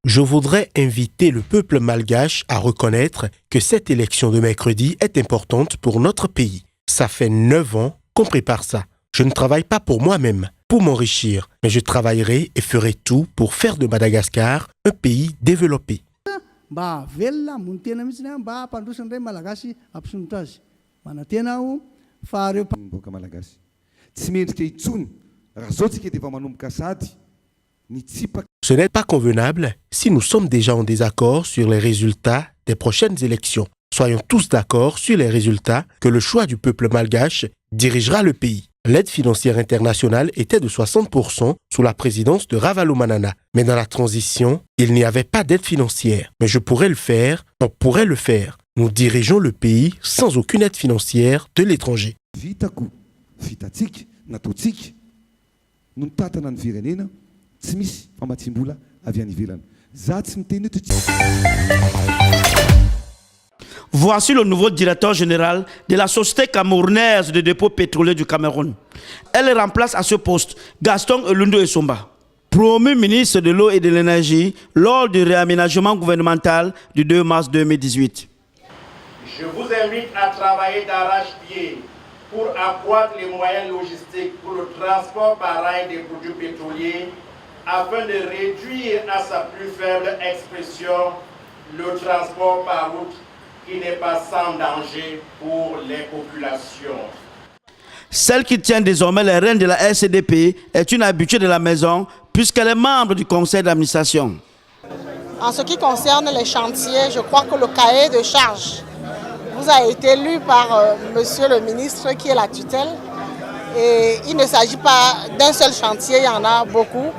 Je voudrais inviter le peuple malgache à reconnaître que cette élection de mercredi est importante pour notre pays. Ça fait 9 ans qu'on prépare ça. Je ne travaille pas pour moi-même, pour m'enrichir, mais je travaillerai et ferai tout pour faire de Madagascar un pays développé. Ce n'est pas convenable si nous sommes déjà en désaccord sur les résultats des prochaines élections. Soyons tous d'accord sur les résultats que le choix du peuple malgache dirigera le pays. L'aide financière internationale était de 60% sous la présidence de Ravalomanana. Mais dans la transition, il n'y avait pas d'aide financière. Mais je pourrais le faire, on pourrait le faire. Nous dirigeons le pays sans aucune aide financière de l'étranger. Voici le nouveau directeur général de la Société camerounaise de dépôt pétrolier du Cameroun. Elle remplace à ce poste Gaston Elundo Essomba, promu ministre de l'eau et de l'énergie lors du réaménagement gouvernemental du 2 mars 2018. Je vous invite à travailler d'arrache-pied pour accroître les moyens logistiques pour le transport par rail des produits pétroliers afin de réduire à sa plus faible expression le transport par route qui n'est pas sans danger pour les populations. Celle qui tient désormais les rênes de la RCDP est une habituée de la maison puisqu'elle est membre du conseil d'administration. En ce qui concerne les chantiers, je crois que le cahier de charge vous a été lu par monsieur le ministre qui est la tutelle. Et il ne s'agit pas d'un seul chantier, il y en a beaucoup.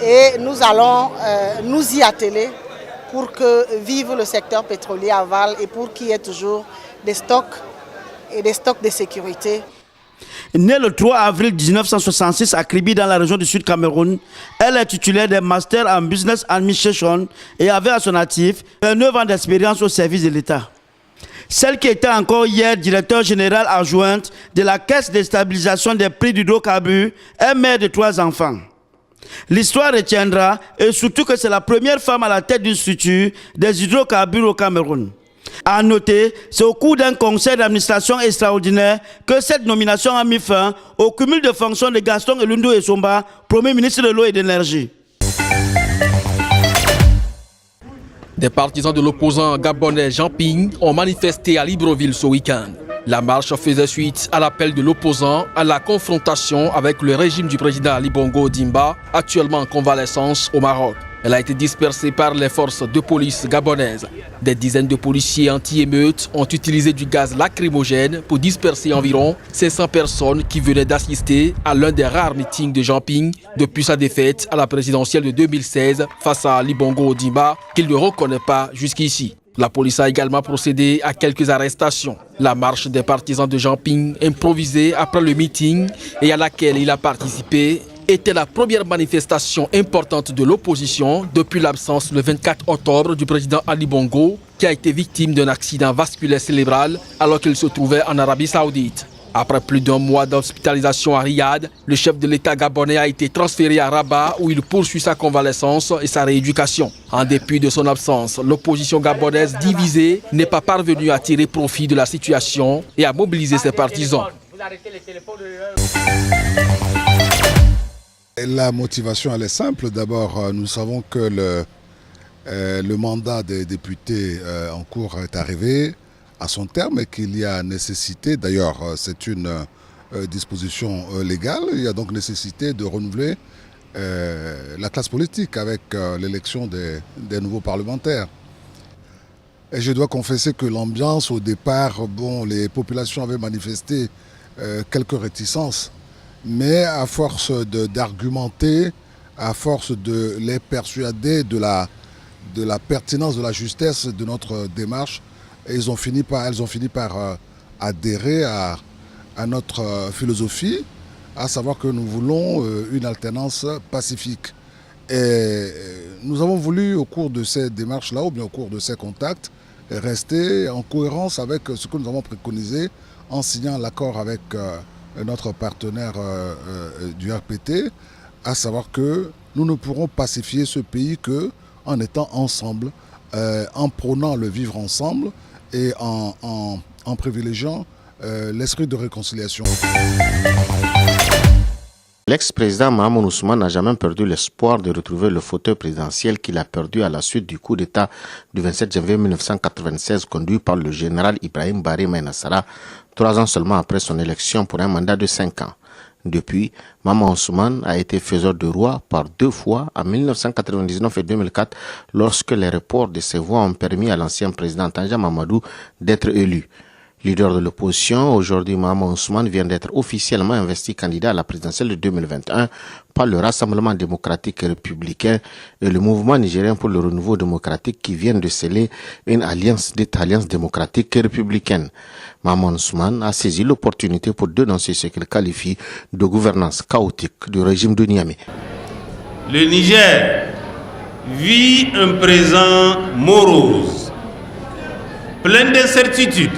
Et nous allons nous y atteler pour que vive le secteur pétrolier aval et pour qu'il y ait toujours des stocks et des stocks de sécurité. Née le 3 avril 1966 à Kribi dans la région du Sud Cameroun, elle est titulaire d'un master en Business Administration et avait à son actif 9 ans d'expérience au service de l'État. Celle qui était encore hier directeur général adjointe de la Caisse de stabilisation des prix d'hydrocarbures est mère de 3 enfants. L'histoire retiendra et surtout que c'est la première femme à la tête d'une structure des hydrocarbures au Cameroun. À noter, c'est au cours d'un conseil d'administration extraordinaire que cette nomination a mis fin au cumul de fonctions de Gaston Elundo Essomba, Premier ministre de l'eau et de l'énergie. Des partisans de l'opposant gabonais Jean Ping ont manifesté à Libreville ce week-end. La marche faisait suite à l'appel de l'opposant à la confrontation avec le régime du président Ali Bongo Ondimba, actuellement en convalescence au Maroc. Elle a été dispersée par les forces de police gabonaises. Des dizaines de policiers anti-émeutes ont utilisé du gaz lacrymogène pour disperser environ 500 personnes qui venaient d'assister à l'un des rares meetings de Jean Ping depuis sa défaite à la présidentielle de 2016 face à Ali Bongo Ondimba, qu'il ne reconnaît pas jusqu'ici. La police a également procédé à quelques arrestations. La marche des partisans de Jean Ping, improvisée après le meeting et à laquelle il a participé, était la première manifestation importante de l'opposition depuis l'absence le 24 octobre du président Ali Bongo, qui a été victime d'un accident vasculaire cérébral alors qu'il se trouvait en Arabie Saoudite. Après plus d'un mois d'hospitalisation à Riyad, le chef de l'État gabonais a été transféré à Rabat où il poursuit sa convalescence et sa rééducation. En dépit de son absence, l'opposition gabonaise divisée n'est pas parvenue à tirer profit de la situation et à mobiliser ses partisans. La motivation, elle est simple. D'abord, nous savons que le mandat des députés en cours est arrivé à son terme et qu'il y a nécessité, d'ailleurs c'est une disposition légale, il y a donc nécessité de renouveler la classe politique avec l'élection des nouveaux parlementaires. Et je dois confesser que l'ambiance au départ, bon, les populations avaient manifesté quelques réticences, mais à force d'argumenter, à force de les persuader de la pertinence, de la justesse de notre démarche, et elles ont fini par adhérer à notre philosophie, à savoir que nous voulons une alternance pacifique. Et nous avons voulu, au cours de ces démarches-là, ou bien au cours de ces contacts, rester en cohérence avec ce que nous avons préconisé en signant l'accord avec notre partenaire du RPT, à savoir que nous ne pourrons pacifier ce pays qu'en étant ensemble, en prônant le vivre ensemble et en privilégiant l'esprit de réconciliation. L'ex-président Mahamadou Ousmane n'a jamais perdu l'espoir de retrouver le fauteuil présidentiel qu'il a perdu à la suite du coup d'État du 27 janvier 1996 conduit par le général Ibrahim Baré Maïna Sara, 3 ans seulement après son élection pour un mandat de 5 ans. Depuis, Mahamadou Ousmane a été faiseur de roi par 2 fois, en 1999 et 2004, lorsque les reports de ses voix ont permis à l'ancien président Tanja Mamadou d'être élu. Leader de l'opposition, aujourd'hui Mahamadou Ousmane vient d'être officiellement investi candidat à la présidentielle de 2021 par le Rassemblement démocratique et républicain et le mouvement nigérien pour le renouveau démocratique qui viennent de sceller une alliance démocratique et républicaine. Mahamadou Ousmane a saisi l'opportunité pour dénoncer ce qu'il qualifie de gouvernance chaotique du régime de Niamey. Le Niger vit un présent morose, plein d'incertitudes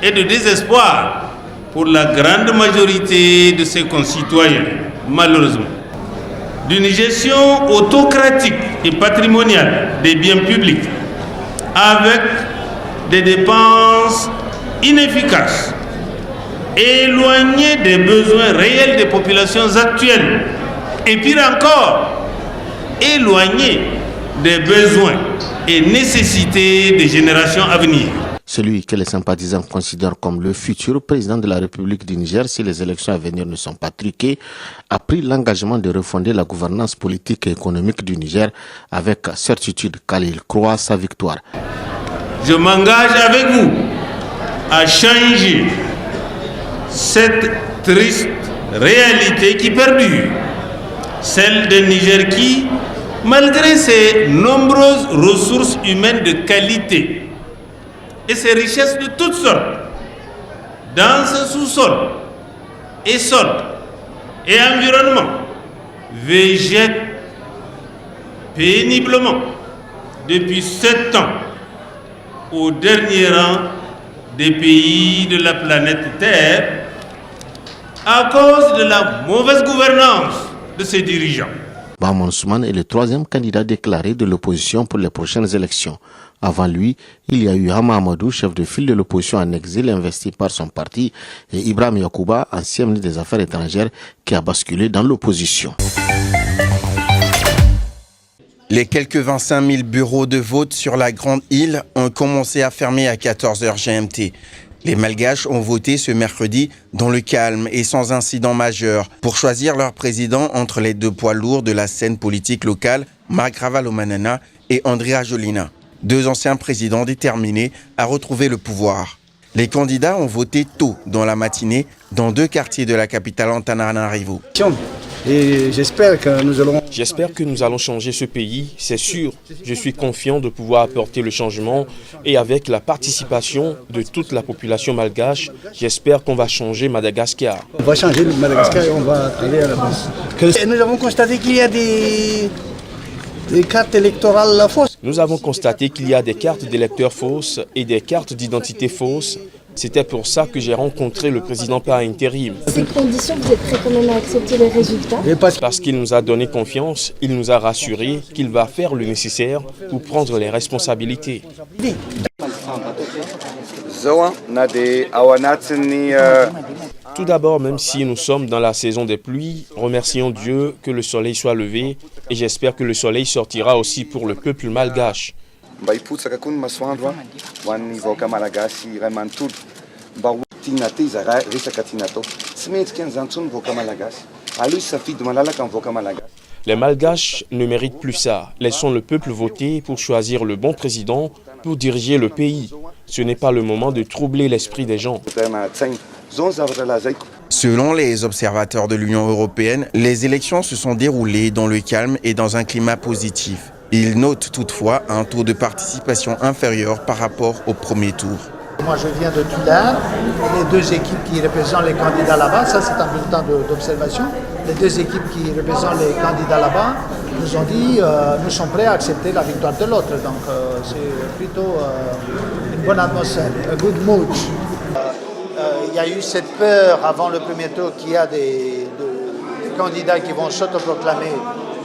et de désespoir pour la grande majorité de ses concitoyens, malheureusement. D'une gestion autocratique et patrimoniale des biens publics, avec des dépenses inefficaces, éloignées des besoins réels des populations actuelles, et pire encore, éloignées des besoins et nécessités des générations à venir. Celui que les sympathisants considèrent comme le futur président de la République du Niger, si les élections à venir ne sont pas truquées, a pris l'engagement de refonder la gouvernance politique et économique du Niger avec certitude car il croit à sa victoire. Je m'engage avec vous à changer cette triste réalité qui perdure, celle d'un Niger qui, malgré ses nombreuses ressources humaines de qualité, et ses richesses de toutes sortes, dans ce sous-sol et sol et environnement, végète péniblement depuis 7 ans au dernier rang des pays de la planète Terre à cause de la mauvaise gouvernance de ses dirigeants. Mahamadou Ousmane est le 3e candidat déclaré de l'opposition pour les prochaines élections. Avant lui, il y a eu Hama Amadou, chef de file de l'opposition en exil investi par son parti, et Ibrahim Yacouba, ancien ministre des Affaires étrangères, qui a basculé dans l'opposition. Les quelques 25 000 bureaux de vote sur la Grande Île ont commencé à fermer à 14h GMT. Les Malgaches ont voté ce mercredi dans le calme et sans incident majeur pour choisir leur président entre les 2 poids lourds de la scène politique locale, Marc Ravalomanana et André Rajolina, 2 anciens présidents déterminés à retrouver le pouvoir. Les candidats ont voté tôt dans la matinée dans 2 quartiers de la capitale Antananarivo. Et j'espère que nous allons changer ce pays, c'est sûr. Je suis confiant de pouvoir apporter le changement et avec la participation de toute la population malgache, j'espère qu'on va changer Madagascar. On va changer le Madagascar et on va aller à la base. Nous avons constaté qu'il y a des cartes électorales fausses. Nous avons constaté qu'il y a des cartes d'électeurs fausses et des cartes d'identité fausses. C'était pour ça que j'ai rencontré le président par intérim. Dans ces conditions, vous êtes prêt quand même à accepter les résultats? Parce qu'il nous a donné confiance, il nous a rassuré qu'il va faire le nécessaire pour prendre les responsabilités. Tout d'abord, même si nous sommes dans la saison des pluies, remercions Dieu que le soleil soit levé et j'espère que le soleil sortira aussi pour le peuple malgache. Les Malgaches ne méritent plus ça. Laissons le peuple voter pour choisir le bon président pour diriger le pays. Ce n'est pas le moment de troubler l'esprit des gens. Selon les observateurs de l'Union européenne, les élections se sont déroulées dans le calme et dans un climat positif. Ils notent toutefois un taux de participation inférieur par rapport au premier tour. Moi je viens de Tulare, les 2 équipes qui représentent les candidats là-bas, ça c'est un bulletin d'observation. Les 2 équipes qui représentent les candidats là-bas nous ont dit nous sommes prêts à accepter la victoire de l'autre. Donc c'est plutôt une bonne atmosphère, a good mood. Il y a eu cette peur avant le premier tour qu'il y a des candidats qui vont s'autoproclamer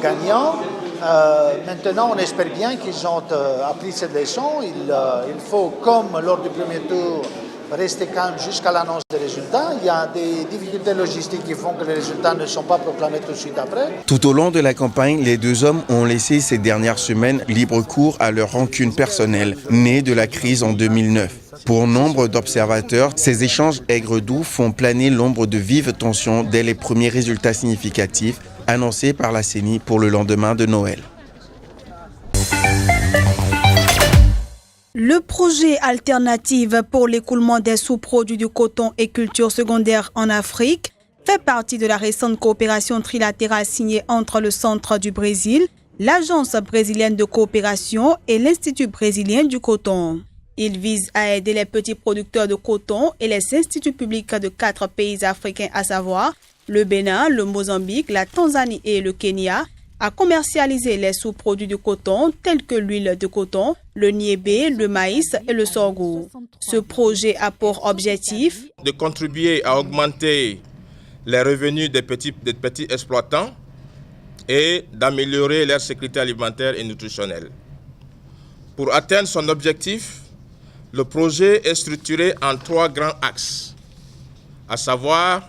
gagnants. Maintenant, on espère bien qu'ils ont appris cette leçon. Il faut, comme lors du premier tour, rester calme jusqu'à l'annonce des résultats. Il y a des difficultés logistiques qui font que les résultats ne sont pas proclamés tout de suite après. Tout au long de la campagne, les deux hommes ont laissé ces dernières semaines libre cours à leur rancune personnelle, née de la crise en 2009. Pour nombre d'observateurs, ces échanges aigres-doux font planer l'ombre de vives tensions dès les premiers résultats significatifs annoncés par la CENI pour le lendemain de Noël. Le projet Alternative pour l'écoulement des sous-produits du coton et culture secondaire en Afrique fait partie de la récente coopération trilatérale signée entre le Centre du Brésil, l'Agence brésilienne de coopération et l'Institut brésilien du coton. Il vise à aider les petits producteurs de coton et les instituts publics de 4 pays africains, à savoir le Bénin, le Mozambique, la Tanzanie et le Kenya, à commercialiser les sous-produits du coton tels que l'huile de coton, le niébé, le maïs et le sorgho. Ce projet a pour objectif de contribuer à augmenter les revenus des petits exploitants et d'améliorer leur sécurité alimentaire et nutritionnelle. Pour atteindre son objectif, le projet est structuré en 3 grands axes, à savoir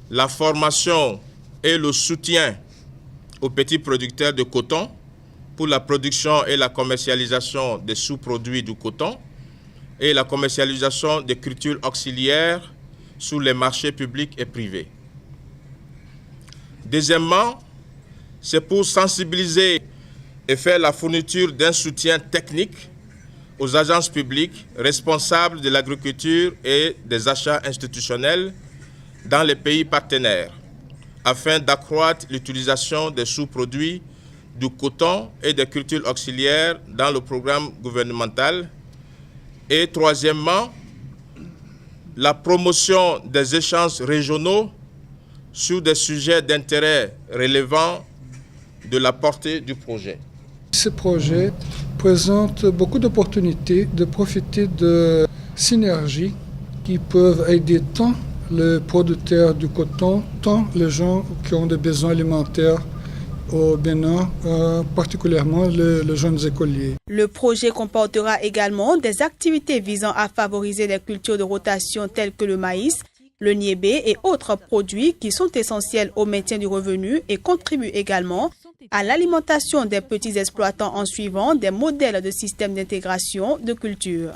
la formation et le soutien aux petits producteurs de coton pour la production et la commercialisation des sous-produits du coton et la commercialisation des cultures auxiliaires sur les marchés publics et privés. Deuxièmement, c'est pour sensibiliser et faire la fourniture d'un soutien technique aux agences publiques responsables de l'agriculture et des achats institutionnels dans les pays partenaires, afin d'accroître l'utilisation des sous-produits du coton et des cultures auxiliaires dans le programme gouvernemental. Et troisièmement, la promotion des échanges régionaux sur des sujets d'intérêt relevant de la portée du projet. Ce projet présente beaucoup d'opportunités de profiter de synergies qui peuvent aider tant les producteurs du coton, tant les gens qui ont des besoins alimentaires au Bénin, particulièrement les jeunes écoliers. Le projet comportera également des activités visant à favoriser les cultures de rotation telles que le maïs, le niébé et autres produits qui sont essentiels au maintien du revenu et contribuent également à l'alimentation des petits exploitants en suivant des modèles de systèmes d'intégration de culture.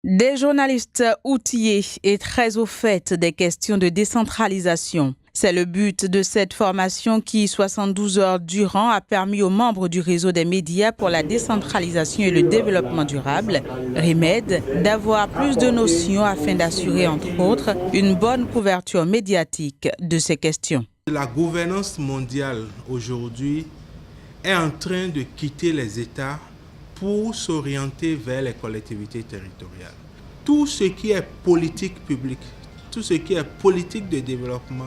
Des journalistes outillés et très au fait des questions de décentralisation. C'est le but de cette formation qui, 72 heures durant, a permis aux membres du réseau des médias pour la décentralisation et le développement durable, REMED, d'avoir plus de notions afin d'assurer, entre autres, une bonne couverture médiatique de ces questions. La gouvernance mondiale aujourd'hui est en train de quitter les États pour s'orienter vers les collectivités territoriales. Tout ce qui est politique publique, tout ce qui est politique de développement,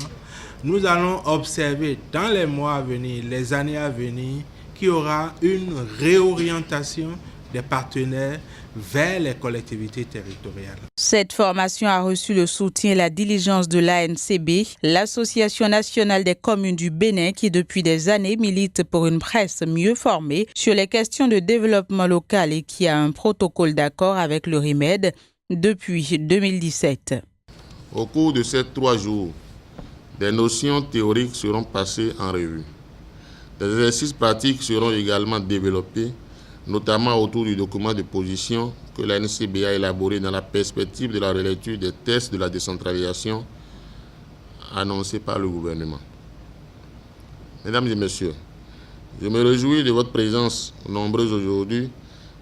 nous allons observer dans les mois à venir, les années à venir, qu'il y aura une réorientation des partenaires vers les collectivités territoriales. Cette formation a reçu le soutien et la diligence de l'ANCB, l'Association nationale des communes du Bénin, qui depuis des années milite pour une presse mieux formée sur les questions de développement local et qui a un protocole d'accord avec le REMED depuis 2017. Au cours de ces 3 jours, des notions théoriques seront passées en revue. Des exercices pratiques seront également développés, notamment autour du document de position que l'ANCB a élaboré dans la perspective de la relecture des tests de la décentralisation annoncés par le gouvernement. Mesdames et messieurs, je me réjouis de votre présence nombreuse aujourd'hui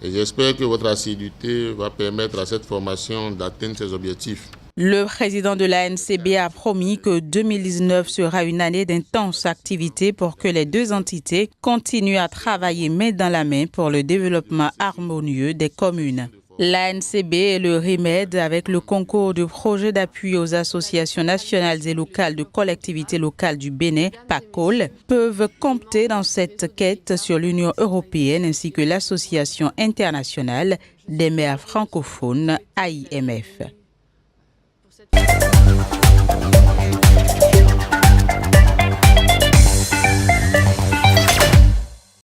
et j'espère que votre assiduité va permettre à cette formation d'atteindre ses objectifs. Le président de l'ANCB a promis que 2019 sera une année d'intenses activités pour que les deux entités continuent à travailler main dans la main pour le développement harmonieux des communes. L'ANCB et le RIMED, avec le concours du projet d'appui aux associations nationales et locales de collectivités locales du Bénin, PACOL, peuvent compter dans cette quête sur l'Union européenne ainsi que l'Association internationale des maires francophones, AIMF.